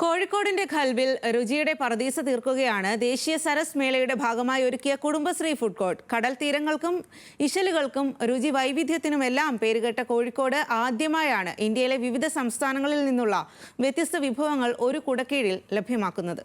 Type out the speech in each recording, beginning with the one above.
കോഴിക്കോടിന്റെ ഖൽബിൽ രുചിയുടെ പറദീസ തീർക്കുകയാണ് ദേശീയ സരസ് മേളയുടെ ഭാഗമായി ഒരുക്കിയ കുടുംബശ്രീ ഫുഡ് കോർട്ട്. കടൽ തീരങ്ങൾക്കും ഇശലുകൾക്കും രുചി വൈവിധ്യത്തിനുമെല്ലാം പേരുകേട്ട കോഴിക്കോട് ആദ്യമായാണ് ഇന്ത്യയിലെ വിവിധ സംസ്ഥാനങ്ങളിൽ നിന്നുള്ള വ്യത്യസ്ത വിഭവങ്ങൾ ഒരു കുടക്കീഴിൽ ലഭ്യമാക്കുന്നത്.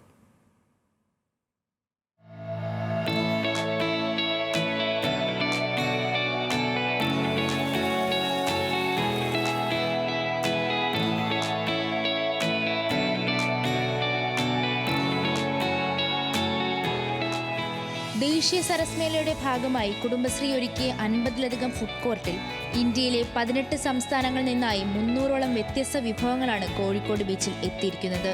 ദേശീയ സരസ് മേളയുടെ ഭാഗമായി കുടുംബശ്രീ ഒരുക്കിയ 50ലധികം ഫുഡ് കോർട്ടിൽ ഇന്ത്യയിലെ 18 സംസ്ഥാനങ്ങളിൽ നിന്നായി 300ഓളം വ്യത്യസ്ത വിഭവങ്ങളാണ് കോഴിക്കോട് ബീച്ചിൽ എത്തിയിരിക്കുന്നത്.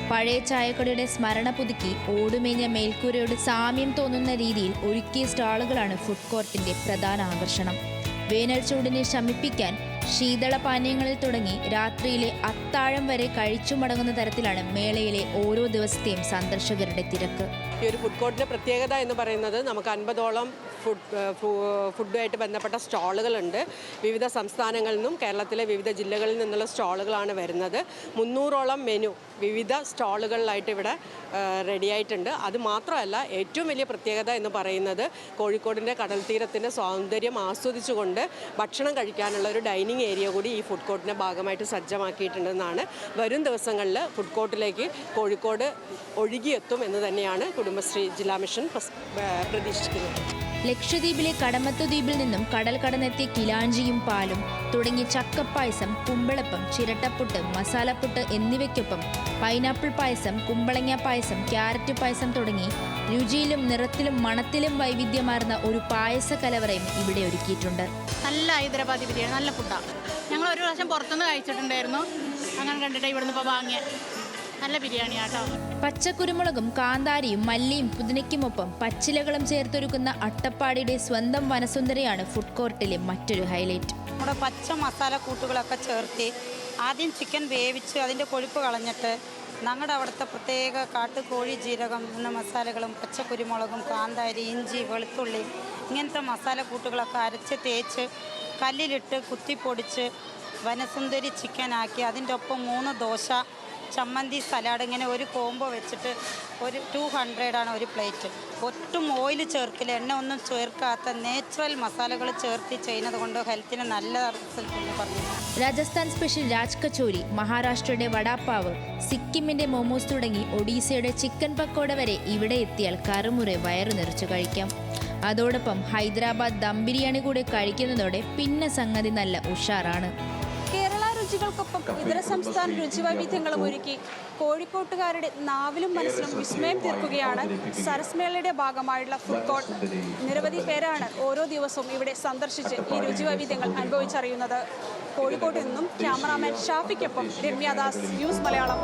പഴയ ചായക്കടയുടെ സ്മരണ പുതുക്കി ഓടുമേഞ്ഞ മേൽക്കൂരയോട് സാമ്യം തോന്നുന്ന രീതിയിൽ ഒരുക്കിയ സ്റ്റാളുകളാണ് ഫുഡ് കോർട്ടിന്റെ പ്രധാന ആകർഷണം. വേനൽ ചൂടിനെ ശമിപ്പിക്കാൻ ശീതളപാനീയങ്ങളിൽ തുടങ്ങി രാത്രിയിലെ അത്താഴം വരെ കഴിച്ചു മടങ്ങുന്ന തരത്തിലാണ് മേളയിലെ ഓരോ ദിവസത്തെയും സന്ദർശകരുടെ തിരക്ക്. ഈ ഒരു ഫുഡ് കോർട്ടിൻ്റെ പ്രത്യേകത എന്ന് പറയുന്നത് നമുക്ക് 50ഓളം ഫുഡുമായിട്ട് ബന്ധപ്പെട്ട സ്റ്റാളുകളുണ്ട്. വിവിധ സംസ്ഥാനങ്ങളിൽ നിന്നും കേരളത്തിലെ വിവിധ ജില്ലകളിൽ നിന്നുള്ള സ്റ്റാളുകളാണ് വരുന്നത്. 300ഓളം മെനു വിവിധ സ്റ്റാളുകളിലായിട്ട് ഇവിടെ റെഡിയായിട്ടുണ്ട്. അത് മാത്രമല്ല, ഏറ്റവും വലിയ പ്രത്യേകത എന്ന് പറയുന്നത് കോഴിക്കോടിൻ്റെ കടൽ തീരത്തിൻ്റെ സൗന്ദര്യം ആസ്വദിച്ചുകൊണ്ട് ഭക്ഷണം കഴിക്കാനുള്ള ഒരു ഡൈനിങ് ഏരിയ കൂടി ഈ ഫുഡ് കോർട്ടിൻ്റെ ഭാഗമായിട്ട് സജ്ജമാക്കിയിട്ടുണ്ടെന്നാണ്. വരും ദിവസങ്ങളിൽ ഫുഡ് കോർട്ടിലേക്ക് കോഴിക്കോട് ഒഴുകിയെത്തും എന്ന് തന്നെയാണ് കുടുംബശ്രീ ജില്ലാ മിഷൻ പ്രതീക്ഷിക്കുന്നത്. ലക്ഷദ്വീപിലെ കടമത്ത് ദ്വീപിൽ നിന്നും കടൽ കടന്നെത്തിയ കിലാഞ്ചിയും പാലും തുടങ്ങി ചക്കപ്പായസം, കുമ്പിളപ്പം, ചിരട്ടപ്പുട്ട്, മസാലപ്പുട്ട് എന്നിവയ്ക്കൊപ്പം പൈനാപ്പിൾ പായസം, കുമ്പളങ്ങ പായസം, ക്യാരറ്റ് പായസം തുടങ്ങി രുചിയിലും നിറത്തിലും മണത്തിലും വൈവിധ്യമാർന്ന ഒരു പായസ കലവറയും ഇവിടെ ഒരുക്കിയിട്ടുണ്ട്. നല്ല ഹൈദരാബാദി ബിരിയാണി, നല്ല ഫുഡാണ്. ഞങ്ങൾ ഒരു പ്രാവശ്യം പുറത്തുനിന്ന് കഴിച്ചിട്ടുണ്ടായിരുന്നു. അങ്ങനെ കണ്ടിട്ട് ഇവിടുന്ന് ഇപ്പോൾ വാങ്ങിയ നല്ല ബിരിയാണിയാട്ടോ. പച്ചക്കുരുമുളകും കാന്താരിയും മല്ലിയും പുതിനയ്ക്കുമൊപ്പം പച്ചിലകളും ചേർത്തൊരുക്കുന്ന അട്ടപ്പാടിയുടെ സ്വന്തം വനസുന്ദരിയാണ് ഫുഡ് കോർട്ടിലെ മറ്റൊരു ഹൈലൈറ്റ്. നമ്മുടെ പച്ച മസാല കൂട്ടുകളൊക്കെ ചേർത്ത് ആദ്യം ചിക്കൻ വേവിച്ച് അതിൻ്റെ കൊഴുപ്പ് കളഞ്ഞിട്ട് ഞങ്ങളുടെ അവിടുത്തെ പ്രത്യേക കാട്ടുകോഴി ജീരകം എന്ന മസാലകളും പച്ചക്കുരുമുളകും കാന്താരി, ഇഞ്ചി, വെളുത്തുള്ളി ഇങ്ങനത്തെ മസാല കൂട്ടുകളൊക്കെ അരച്ച് തേച്ച് കല്ലിലിട്ട് കുത്തിപ്പൊടിച്ച് വനസുന്ദരി ചിക്കനാക്കി അതിൻ്റെ ഒപ്പം 3 ദോശ, ചമ്മന്തി, സലാഡ് ഇങ്ങനെ ഒരു കോംബോ വെച്ചിട്ട് ഒരു 200 ഒരു പ്ലേറ്റ്. ഒട്ടും ഓയിൽ ചേർക്കില്ല, എണ്ണ ഒന്നും ചേർക്കാത്ത നേച്ചുറൽ മസാലകൾ ചേർത്ത് ചെയ്യുന്നത് കൊണ്ട് ഹെൽത്തിന് നല്ല റിസൾട്ട് എന്ന് പറഞ്ഞു. രാജസ്ഥാൻ സ്പെഷ്യൽ രാജ് കച്ചോരി, മഹാരാഷ്ട്രയുടെ വടാപ്പാവ്, സിക്കിമിന്റെ മോമോസ് തുടങ്ങി ഒഡീസയുടെ ചിക്കൻ പക്കോട വരെ ഇവിടെ എത്തിയാൽ കറുമുറെ വയറു നിറച്ചു കഴിക്കാം. അതോടൊപ്പം ഹൈദരാബാദ് ദം ബിരിയാണി കൂടെ കഴിക്കുന്നതോടെ പിന്നെ സംഗതി നല്ല ഉഷാറാണ്. രുചികൾക്കൊപ്പം ഇതര സംസ്ഥാന രുചി വൈവിധ്യങ്ങളും ഒരുക്കി കോഴിക്കോട്ടുകാരുടെ നാവിലും മനസ്സിലും വിസ്മയം തീർക്കുകയാണ് സരസ് മേളയുടെ ഭാഗമായുള്ള ഫുഡ് കോർട്ട്. നിരവധി പേരാണ് ഓരോ ദിവസവും ഇവിടെ സന്ദർശിച്ച് ഈ രുചി വൈവിധ്യങ്ങൾ അനുഭവിച്ചറിയുന്നത്. കോഴിക്കോട്ട് നിന്നും ക്യാമറാമാൻ ഷാഫിക്കൊപ്പം രമ്യാദാസ്, ന്യൂസ് മലയാളം.